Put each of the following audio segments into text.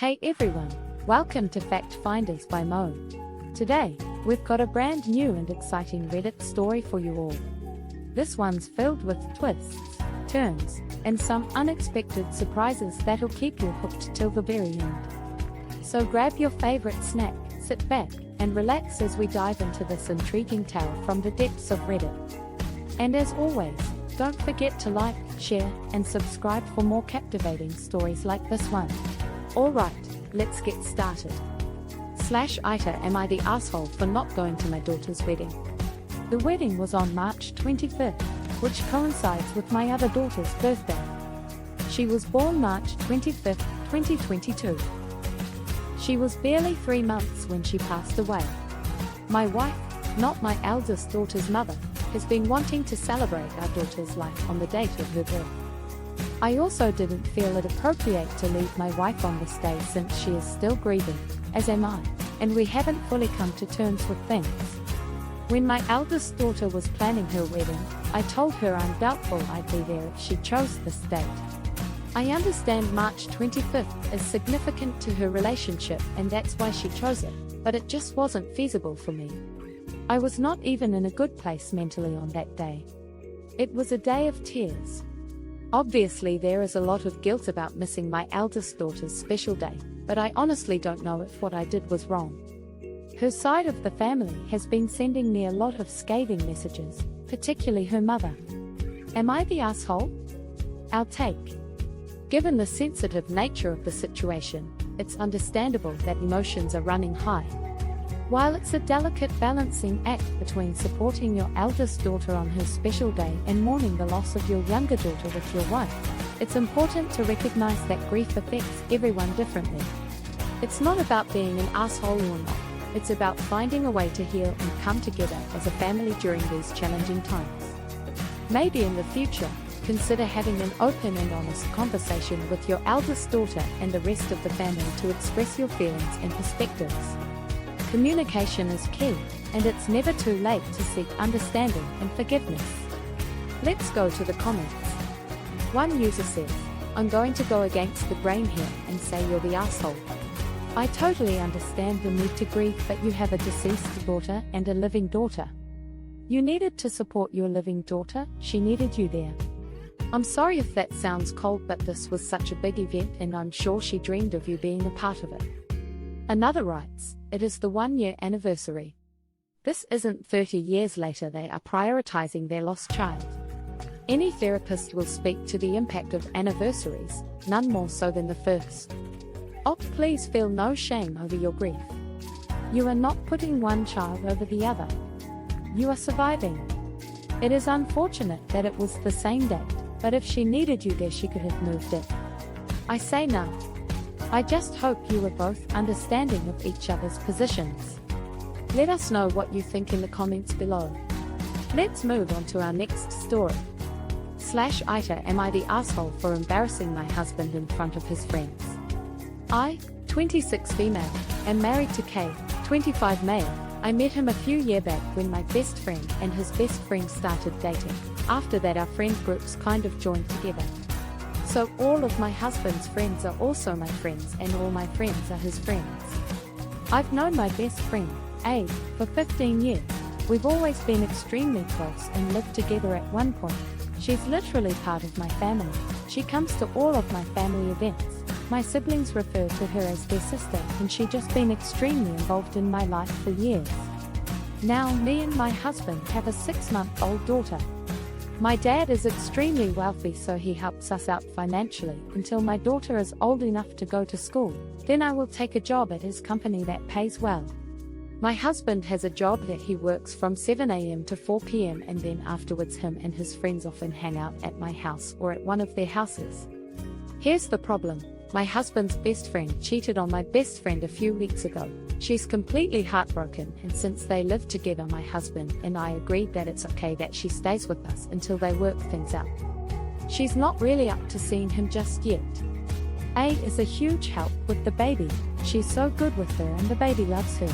Hey everyone, welcome to Fact Finders by Mo. Today, we've got a brand new and exciting Reddit story for you all. This one's filled with twists, turns, and some unexpected surprises that'll keep you hooked till the very end. So grab your favorite snack, sit back, and relax as we dive into this intriguing tale from the depths of Reddit. And as always, don't forget to like, share, and subscribe for more captivating stories like this one. Alright, let's get started. /AITA Am I the asshole for not going to my daughter's wedding? The wedding was on March 25th, which coincides with my other daughter's birthday. She was born March 25th, 2022. She was barely 3 months when she passed away. My wife, not my eldest daughter's mother, has been wanting to celebrate our daughter's life on the date of her birth. I also didn't feel it appropriate to leave my wife on this day since she is still grieving, as am I, and we haven't fully come to terms with things. When my eldest daughter was planning her wedding, I told her I'm doubtful I'd be there if she chose this date. I understand March 25th is significant to her relationship and that's why she chose it, but it just wasn't feasible for me. I was not even in a good place mentally on that day. It was a day of tears. Obviously there is a lot of guilt about missing my eldest daughter's special day, but I honestly don't know if what I did was wrong. Her side of the family has been sending me a lot of scathing messages, particularly her mother. Am I the asshole? Our take. Given the sensitive nature of the situation, it's understandable that emotions are running high. While it's a delicate balancing act between supporting your eldest daughter on her special day and mourning the loss of your younger daughter with your wife, it's important to recognize that grief affects everyone differently. It's not about being an asshole or not, it's about finding a way to heal and come together as a family during these challenging times. Maybe in the future, consider having an open and honest conversation with your eldest daughter and the rest of the family to express your feelings and perspectives. Communication is key, and it's never too late to seek understanding and forgiveness. Let's go to the comments. One user says, I'm going to go against the grain here and say you're the asshole. I totally understand the need to grieve, but you have a deceased daughter and a living daughter. You needed to support your living daughter, she needed you there. I'm sorry if that sounds cold, but this was such a big event and I'm sure she dreamed of you being a part of it. Another writes, it is the 1-year anniversary. This isn't 30 years later, they are prioritizing their lost child. Any therapist will speak to the impact of anniversaries, none more so than the first. Please feel no shame over your grief. You are not putting one child over the other. You are surviving. It is unfortunate that it was the same date, but if she needed you there she could have moved it. I say no. I just hope you are both understanding of each other's positions. Let us know what you think in the comments below. Let's move on to our next story. /AITA Am I the asshole for embarrassing my husband in front of his friends? I, 26 female, am married to K, 25 male. I met him a few years back when my best friend and his best friend started dating. After that our friend groups kind of joined together. So all of my husband's friends are also my friends and all my friends are his friends. I've known my best friend, A, for 15 years. We've always been extremely close and lived together at one point. She's literally part of my family. She comes to all of my family events. My siblings refer to her as their sister and she's just been extremely involved in my life for years. Now me and my husband have a 6-month-old daughter. My dad is extremely wealthy, so he helps us out financially until my daughter is old enough to go to school. Then I will take a job at his company that pays well. My husband has a job that he works from 7 a.m. to 4 p.m. and then afterwards him and his friends often hang out at my house or at one of their houses. Here's the problem. My husband's best friend cheated on my best friend a few weeks ago. She's completely heartbroken, and since they live together my husband and I agreed that it's okay that she stays with us until they work things out. She's not really up to seeing him just yet. A is a huge help with the baby. She's so good with her and the baby loves her.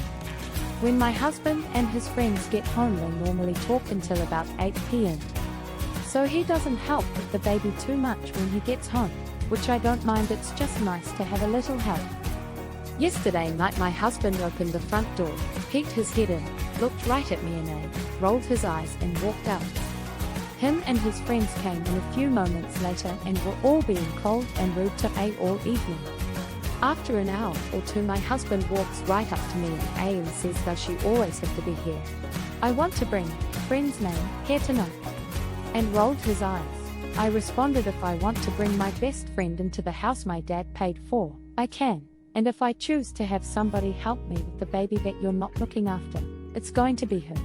When my husband and his friends get home they normally talk until about 8 p.m. So he doesn't help with the baby too much when he gets home, which I don't mind, it's just nice to have a little help. Yesterday night my husband opened the front door, peeked his head in, looked right at me and rolled his eyes and walked out. Him and his friends came in a few moments later and were all being cold and rude to A all evening. After an hour or two my husband walks right up to me and A and says, "Does she always have to be here? I want to bring friend's name here tonight," and rolled his eyes. I responded, "If I want to bring my best friend into the house my dad paid for, I can. And if I choose to have somebody help me with the baby that you're not looking after, it's going to be her."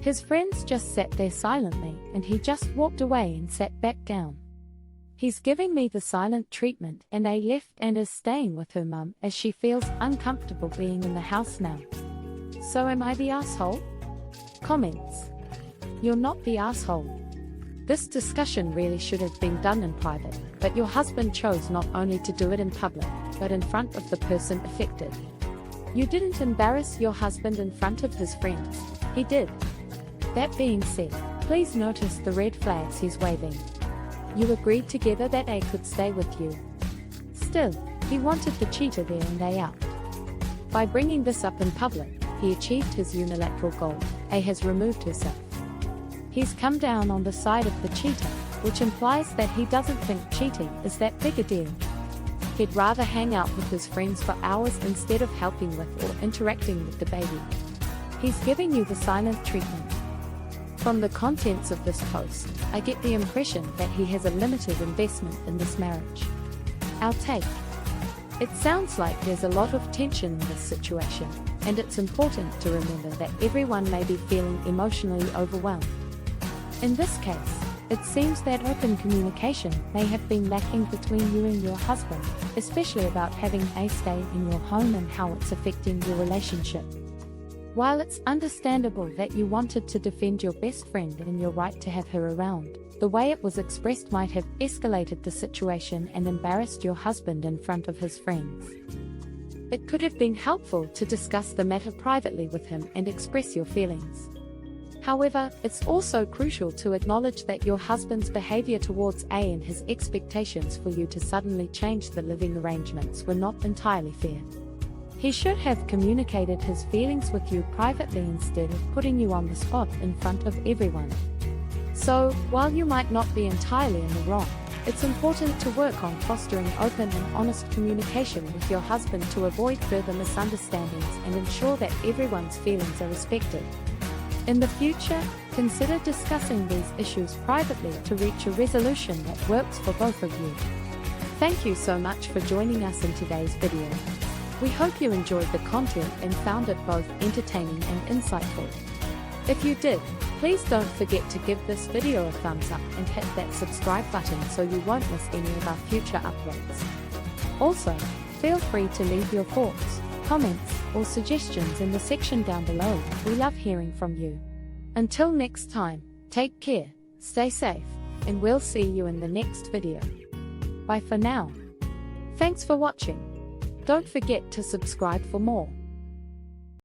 His friends just sat there silently and he just walked away and sat back down. He's giving me the silent treatment and A left and is staying with her mum as she feels uncomfortable being in the house now. So am I the asshole? Comments. You're not the asshole. This discussion really should have been done in private, but your husband chose not only to do it in public, but in front of the person affected. You didn't embarrass your husband in front of his friends. He did. That being said, please notice the red flags he's waving. You agreed together that A could stay with you. Still, he wanted the cheater there and A out. By bringing this up in public, he achieved his unilateral goal. A has removed herself. He's come down on the side of the cheater, which implies that he doesn't think cheating is that big a deal. He'd rather hang out with his friends for hours instead of helping with or interacting with the baby. He's giving you the silent treatment. From the contents of this post, I get the impression that he has a limited investment in this marriage. Our take. It sounds like there's a lot of tension in this situation, and it's important to remember that everyone may be feeling emotionally overwhelmed. In this case, it seems that open communication may have been lacking between you and your husband, especially about having A stay in your home and how it's affecting your relationship. While it's understandable that you wanted to defend your best friend and your right to have her around, the way it was expressed might have escalated the situation and embarrassed your husband in front of his friends. It could have been helpful to discuss the matter privately with him and express your feelings. However, it's also crucial to acknowledge that your husband's behavior towards A and his expectations for you to suddenly change the living arrangements were not entirely fair. He should have communicated his feelings with you privately instead of putting you on the spot in front of everyone. So, while you might not be entirely in the wrong, it's important to work on fostering open and honest communication with your husband to avoid further misunderstandings and ensure that everyone's feelings are respected. In the future, consider discussing these issues privately to reach a resolution that works for both of you. Thank you so much for joining us in today's video. We hope you enjoyed the content and found it both entertaining and insightful. If you did, please don't forget to give this video a thumbs up and hit that subscribe button so you won't miss any of our future uploads. Also, feel free to leave your thoughts, comments, or suggestions in the section down below. We love hearing from you. Until next time, take care, stay safe, and we'll see you in the next video. Bye for now. Thanks for watching. Don't forget to subscribe for more.